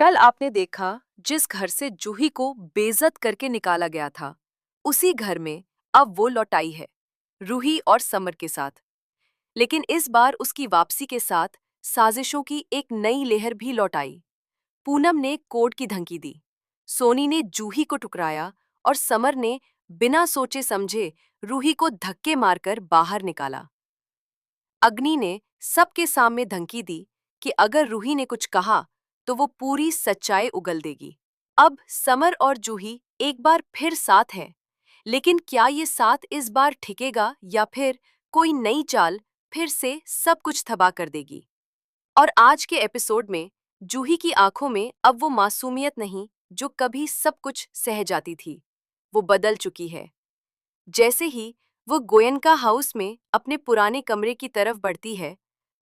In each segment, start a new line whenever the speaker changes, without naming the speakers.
कल आपने देखा जिस घर से जूही को बेइज्जत करके निकाला गया था, उसी घर में अब वो लौट आई है, रूही और समर के साथ। लेकिन इस बार उसकी वापसी के साथ साजिशों की एक नई लहर भी लौट आई। पूनम ने कोर्ट की धमकी दी, सोनी ने जूही को टुकराया और समर ने बिना सोचे समझे रूही को धक्के मारकर बाहर निकाला। अग्नि ने सबके सामने धमकी दी कि अगर रूही ने कुछ कहा तो वो पूरी सच्चाई उगल देगी। अब समर और जूही एक बार फिर साथ हैं, लेकिन क्या ये साथ इस बार टिकेगा या फिर कोई नई चाल फिर से सब कुछ तबाह कर देगी? और आज के एपिसोड में जूही की आंखों में अब वो मासूमियत नहीं जो कभी सब कुछ सह जाती थी, वो बदल चुकी है। जैसे ही वो गोयनका हाउस में अपने पुराने कमरे की तरफ बढ़ती है,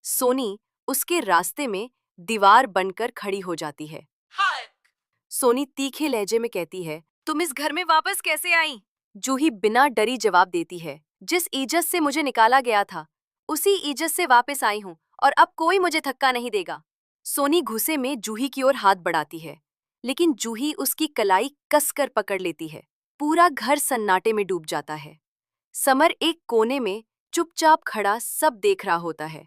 सोनी उसके रास्ते में दीवार बनकर खड़ी हो जाती है। सोनी तीखे लहजे में कहती है, तुम इस घर में वापस कैसे आई? जूही बिना डरी जवाब देती है, जिस इज्जत से मुझे निकाला गया था, उसी इज्जत से वापस आई हूँ और अब कोई मुझे धक्का नहीं देगा। सोनी गुस्से में जूही की ओर हाथ बढ़ाती है, लेकिन जूही उसकी कलाई कसकर पकड़ लेती है। पूरा घर सन्नाटे में डूब जाता है। समर एक कोने में चुपचाप खड़ा सब देख रहा होता है।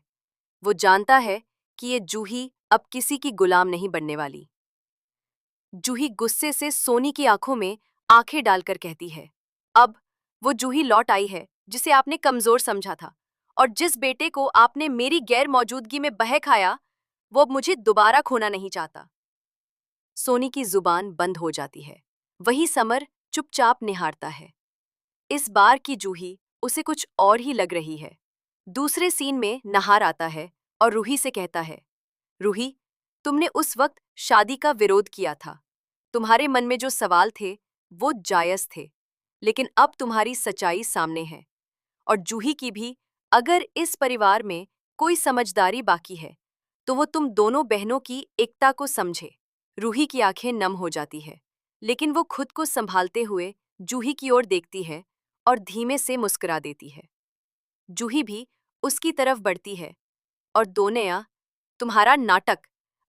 वो जानता है कि ये जूही अब किसी की गुलाम नहीं बनने वाली। जूही गुस्से से सोनी की आंखों में आंखें डालकर कहती है, अब वो जूही लौट आई है जिसे आपने कमजोर समझा था, और जिस बेटे को आपने मेरी गैर मौजूदगी में बहकाया, वो अब मुझे दोबारा खोना नहीं चाहता। सोनी की जुबान बंद हो जाती है। वही समर चुपचाप निहारता है। इस बार की जूही उसे कुछ और ही लग रही है। दूसरे सीन में नहार आता है और रूही से कहता है, रूही, तुमने उस वक्त शादी का विरोध किया था। तुम्हारे मन में जो सवाल थे वो जायज थे, लेकिन अब तुम्हारी सच्चाई सामने है। और जूही की भी, अगर इस परिवार में कोई समझदारी बाकी है तो वो तुम दोनों बहनों की एकता को समझे। रूही की आंखें नम हो जाती है, लेकिन वो खुद को संभालते हुए जूही की ओर देखती है और धीमे से मुस्कुरा देती है। जूही भी उसकी तरफ बढ़ती है और दोनों, तुम्हारा नाटक,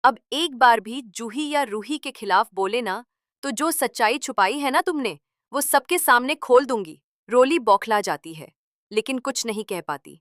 अब एक बार भी जूही या रूही के खिलाफ बोले ना, तो जो सच्चाई छुपाई है ना तुमने, वो सबके सामने खोल दूंगी। रोली बौखला जाती है, लेकिन कुछ नहीं कह पाती।